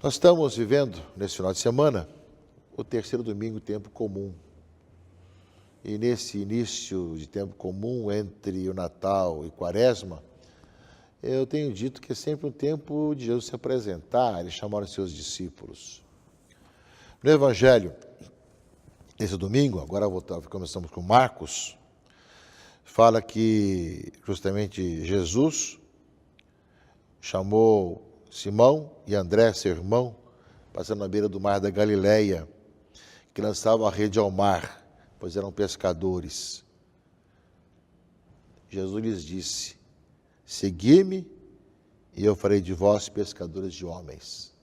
Nós estamos vivendo, nesse final de semana, o terceiro domingo, tempo comum. E nesse início de tempo comum, entre o Natal e Quaresma, eu tenho dito que é sempre um tempo de Jesus se apresentar e chamar os seus discípulos. No Evangelho, esse domingo, agora começamos com Marcos, fala que justamente Jesus chamou Simão e André, seu irmão, passando na beira do mar da Galileia, que lançavam a rede ao mar, pois eram pescadores. Jesus lhes disse: segui-me e eu farei de vós pescadores de homens.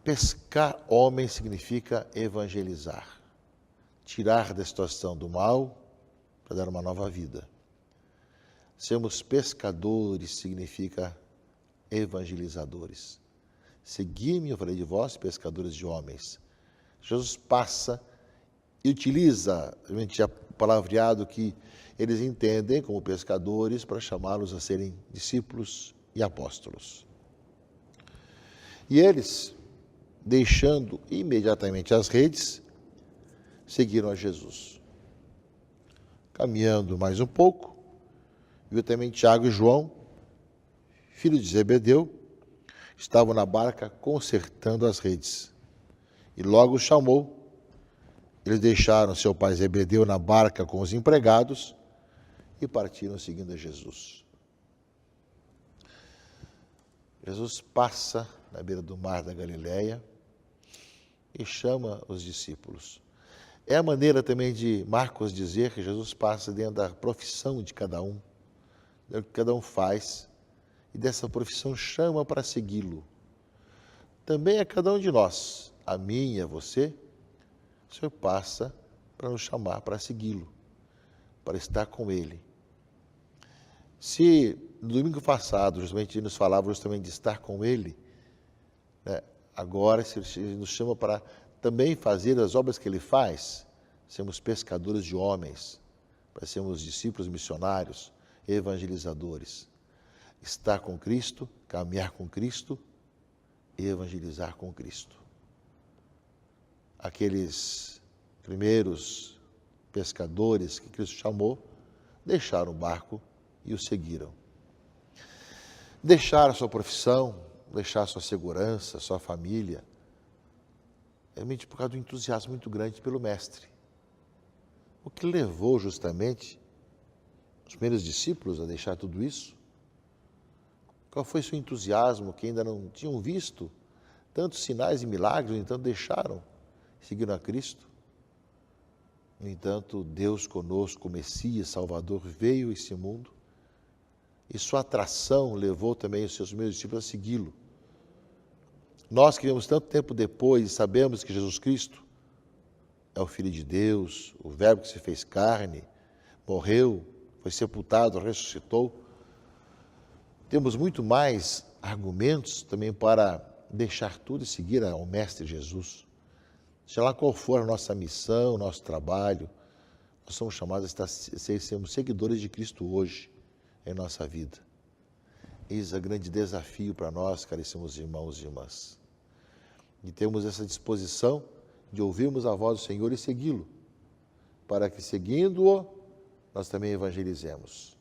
Pescar homens significa evangelizar, tirar da situação do mal para dar uma nova vida. Sermos pescadores significa evangelizadores. Segui-me, eu farei de vós pescadores de homens. Jesus passa e utiliza realmente o palavreado que eles entendem como pescadores para chamá-los a serem discípulos e apóstolos. E eles, deixando imediatamente as redes, seguiram a Jesus. Caminhando mais um pouco, viu também Tiago e João, filhos de Zebedeu, estavam na barca consertando as redes. E logo os chamou. Eles deixaram seu pai Zebedeu na barca com os empregados e partiram seguindo a Jesus. Jesus passa na beira do mar da Galileia e chama os discípulos. É a maneira também de Marcos dizer que Jesus passa dentro da profissão de cada um, do que cada um faz, e dessa profissão chama para segui-lo. Também a cada um de nós, a mim e a você, o Senhor passa para nos chamar para segui-lo, para estar com Ele. Se no domingo passado, justamente, ele nos falava justamente de estar com Ele, né, agora Ele nos chama para também fazer as obras que Ele faz, sermos pescadores de homens, para sermos discípulos missionários, evangelizadores. Estar com Cristo, caminhar com Cristo e evangelizar com Cristo. Aqueles primeiros pescadores que Cristo chamou, deixaram o barco e o seguiram. Deixaram a sua profissão, deixaram a sua segurança, a sua família, realmente por causa do entusiasmo muito grande pelo Mestre. O que levou justamente os primeiros discípulos a deixar tudo isso? Qual foi seu entusiasmo que ainda não tinham visto tantos sinais e milagres, no entanto deixaram, seguiram a Cristo? No entanto, Deus conosco, o Messias, Salvador, veio a esse mundo e sua atração levou também os seus primeiros discípulos a segui-lo. Nós que vivemos tanto tempo depois e sabemos que Jesus Cristo é o Filho de Deus, o Verbo que se fez carne, morreu, foi sepultado, ressuscitou. Temos muito mais argumentos também para deixar tudo e seguir ao Mestre Jesus. Seja lá qual for a nossa missão, nosso trabalho, nós somos chamados a sermos seguidores de Cristo hoje em nossa vida. Eis o grande desafio para nós, caríssimos irmãos e irmãs. E temos essa disposição de ouvirmos a voz do Senhor e segui-lo, para que, seguindo-o, nós também evangelizemos.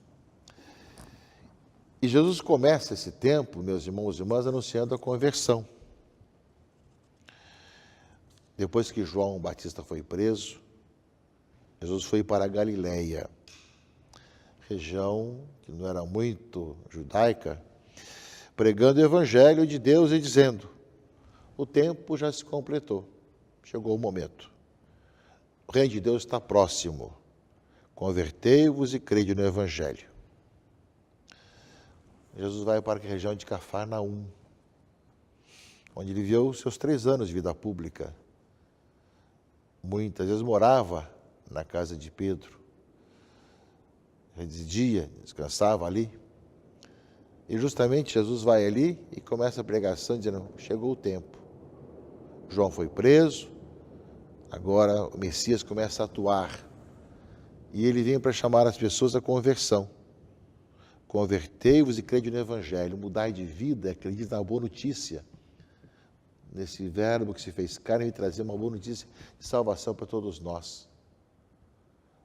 E Jesus começa esse tempo, meus irmãos e irmãs, anunciando a conversão. Depois que João Batista foi preso, Jesus foi para a Galileia, região que não era muito judaica, pregando o evangelho de Deus e dizendo: o tempo já se completou, chegou o momento. O reino de Deus está próximo. Convertei-vos e crede no evangelho. Jesus vai para a região de Cafarnaum, onde ele viveu seus 3 anos de vida pública. Muitas vezes morava na casa de Pedro, residia, descansava ali. E justamente Jesus vai ali e começa a pregação dizendo: chegou o tempo. João foi preso, agora o Messias começa a atuar. E ele vem para chamar as pessoas à conversão, Convertei-vos e crede no Evangelho. Mudar de vida, acredita na boa notícia. Nesse verbo que se fez carne e trazer uma boa notícia de salvação para todos nós.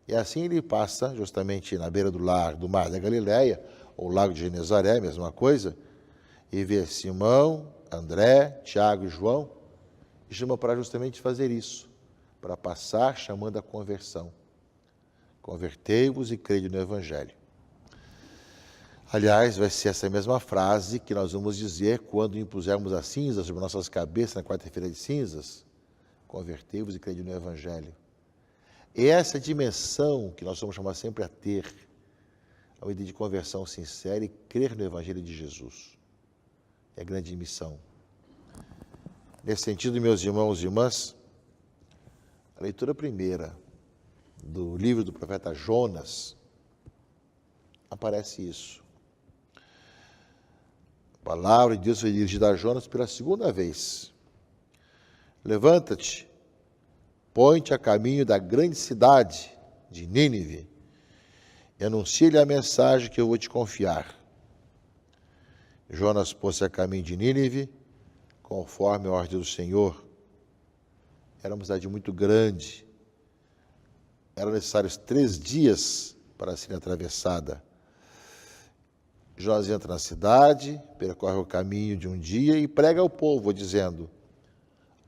E assim ele passa justamente na beira do mar da Galileia, ou lago de Genezaré, mesma coisa, e vê Simão, André, Tiago e João, e chama para justamente fazer isso, para passar chamando a conversão. Convertei-vos e crede no Evangelho. Aliás, vai ser essa mesma frase que nós vamos dizer quando impusermos as cinzas sobre nossas cabeças na quarta-feira de cinzas. Convertei-vos e crede no Evangelho. É essa dimensão que nós somos chamados sempre a ter, a vida de conversão sincera e crer no Evangelho de Jesus. É a grande missão. Nesse sentido, meus irmãos e irmãs, a leitura primeira do livro do profeta Jonas, aparece isso. A palavra de Deus foi dirigida a Jonas pela segunda vez. Levanta-te, põe-te a caminho da grande cidade de Nínive e anuncia-lhe a mensagem que eu vou te confiar. Jonas pôs-se a caminho de Nínive, conforme a ordem do Senhor. Era uma cidade muito grande. Eram necessários 3 dias para ser atravessada. Jonas entra na cidade, percorre o caminho de um dia e prega ao povo, dizendo: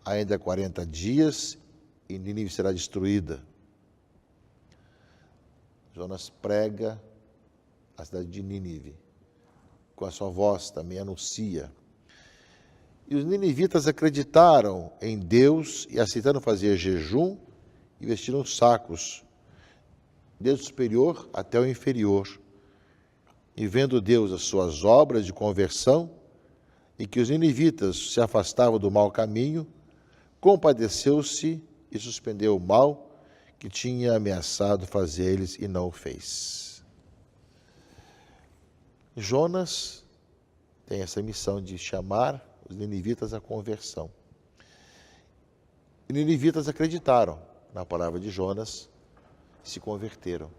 ainda 40 dias e Nínive será destruída. Jonas prega a cidade de Nínive. Com a sua voz também anuncia. E os ninivitas acreditaram em Deus e aceitaram fazer jejum e vestiram sacos, desde o superior até o inferior. E vendo Deus as suas obras de conversão e que os ninivitas se afastavam do mau caminho, compadeceu-se e suspendeu o mal que tinha ameaçado fazer eles e não o fez. Jonas tem essa missão de chamar os ninivitas à conversão. E os ninivitas acreditaram na palavra de Jonas e se converteram.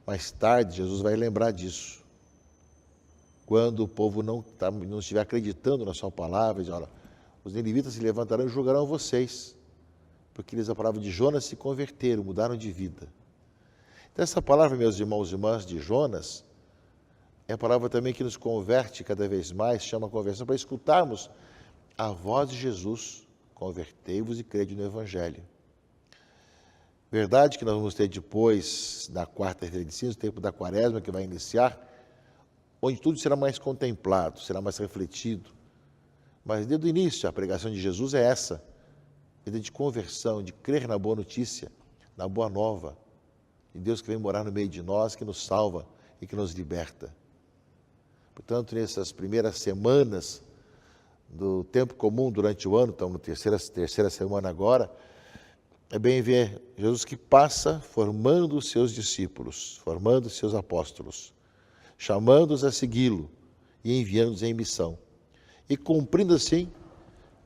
Mais tarde, Jesus vai lembrar disso. Quando o povo não estiver acreditando na sua palavra, diz: olha, os ninivitas se levantarão e julgarão vocês, porque eles, a palavra de Jonas, se converteram, mudaram de vida. Então, essa palavra, meus irmãos e irmãs, de Jonas, é a palavra também que nos converte cada vez mais, chama a conversão, para escutarmos a voz de Jesus: convertei-vos e crede no Evangelho. Verdade que nós vamos ter depois, na quarta-feira de cinzas, o tempo da quaresma que vai iniciar, onde tudo será mais contemplado, será mais refletido. Mas desde o início, a pregação de Jesus é essa, vida de conversão, de crer na boa notícia, na boa nova, de Deus que vem morar no meio de nós, que nos salva e que nos liberta. Portanto, nessas primeiras semanas do tempo comum durante o ano, estamos na terceira semana agora, é bem ver Jesus que passa formando os seus discípulos, formando os seus apóstolos, chamando-os a segui-lo e enviando-os em missão, e cumprindo assim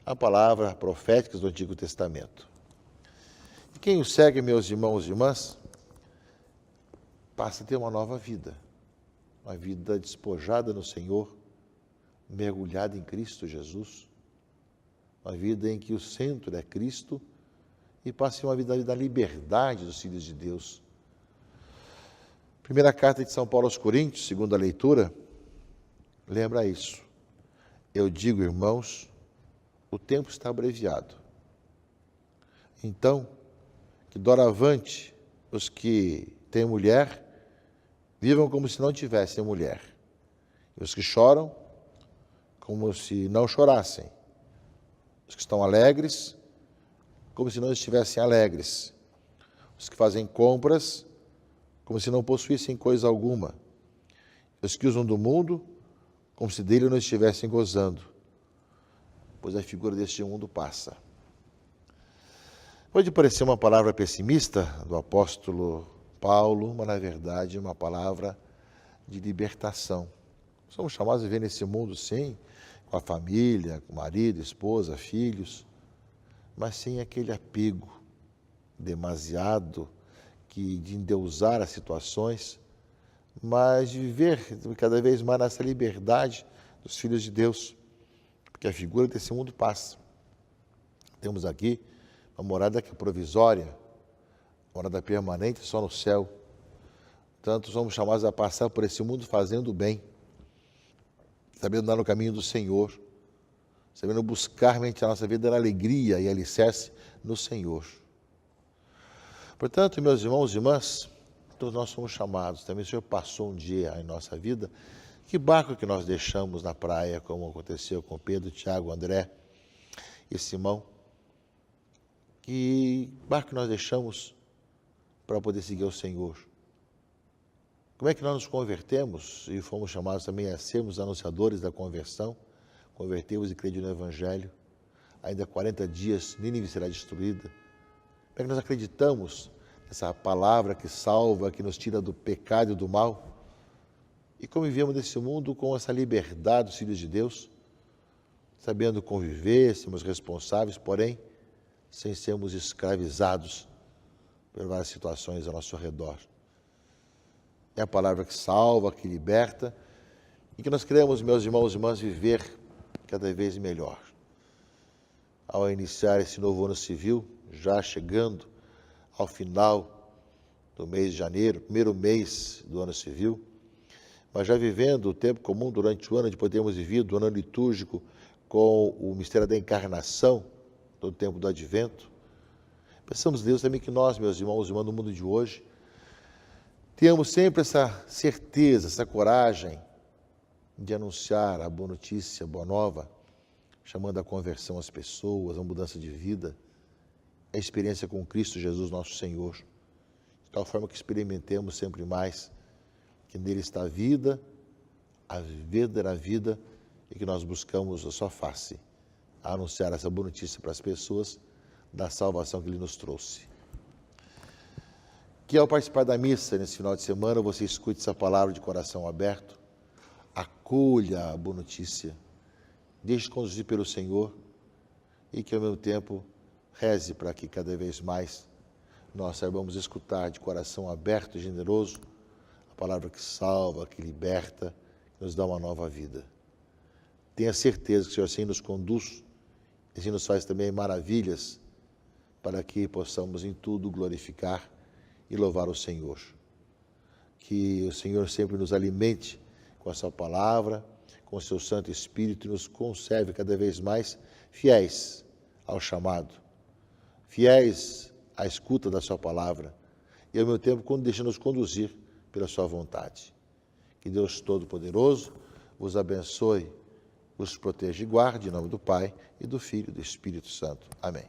a palavra profética do Antigo Testamento. E quem o segue, meus irmãos e irmãs, passa a ter uma nova vida, uma vida despojada no Senhor, mergulhada em Cristo Jesus, uma vida em que o centro é Cristo, e passe uma vida da liberdade dos filhos de Deus. Primeira carta de São Paulo aos Coríntios, segunda leitura, lembra isso. Eu digo, irmãos, o tempo está abreviado. Então, que doravante os que têm mulher vivam como se não tivessem mulher. E os que choram, como se não chorassem. Os que estão alegres, como se não estivessem alegres. Os que fazem compras, como se não possuíssem coisa alguma. Os que usam do mundo, como se dele não estivessem gozando. Pois a figura deste mundo passa. Pode parecer uma palavra pessimista do apóstolo Paulo, mas na verdade é uma palavra de libertação. Somos chamados a viver nesse mundo, sim, com a família, com marido, esposa, filhos, mas sem aquele apego demasiado de endeusar as situações, mas de viver cada vez mais nessa liberdade dos filhos de Deus, porque a figura desse mundo passa. Temos aqui uma morada que é provisória, morada permanente só no céu. Portanto, somos chamados a passar por esse mundo fazendo o bem, sabendo andar no caminho do Senhor, sabendo buscar realmente a nossa vida na alegria e alicerce no Senhor. Portanto, meus irmãos e irmãs, todos nós somos chamados, também o Senhor passou um dia em nossa vida, que barco que nós deixamos na praia, como aconteceu com Pedro, Tiago, André e Simão, que barco que nós deixamos para poder seguir o Senhor? Como é que nós nos convertemos e fomos chamados também a sermos anunciadores da conversão, convertemos e crede no Evangelho, ainda 40 dias Nínive será destruída. Como é que nós acreditamos nessa palavra que salva, que nos tira do pecado e do mal? E como vivemos nesse mundo com essa liberdade dos filhos de Deus, sabendo conviver, sermos responsáveis, porém, sem sermos escravizados por várias situações ao nosso redor. É a palavra que salva, que liberta, e que nós queremos, meus irmãos e irmãs, viver cada vez melhor. Ao iniciar esse novo ano civil, já chegando ao final do mês de janeiro, primeiro mês do ano civil, mas já vivendo o tempo comum durante o ano, de podermos viver o ano litúrgico com o mistério da encarnação, todo o tempo do advento. Pensamos, Deus, também que nós, meus irmãos e irmãs, no mundo de hoje, tenhamos sempre essa certeza, essa coragem de anunciar a boa notícia, a boa nova, chamando a conversão às pessoas, a mudança de vida, a experiência com Cristo Jesus, nosso Senhor, de tal forma que experimentemos sempre mais que nele está a vida, a verdadeira vida, e que nós buscamos a sua face, a anunciar essa boa notícia para as pessoas da salvação que ele nos trouxe. Que ao participar da missa nesse final de semana, você escute essa palavra de coração aberto, acolha a boa notícia, deixe conduzir pelo Senhor e que ao mesmo tempo reze para que cada vez mais nós saibamos escutar de coração aberto e generoso a palavra que salva, que liberta, que nos dá uma nova vida. Tenha certeza que o Senhor assim nos conduz, assim nos faz também maravilhas para que possamos em tudo glorificar e louvar o Senhor. Que o Senhor sempre nos alimente com a sua palavra, com o seu Santo Espírito e nos conserve cada vez mais fiéis ao chamado, fiéis à escuta da sua palavra e ao mesmo tempo deixando-nos conduzir pela sua vontade. Que Deus Todo-Poderoso vos abençoe, vos proteja e guarde, em nome do Pai, e do Filho e do Espírito Santo. Amém.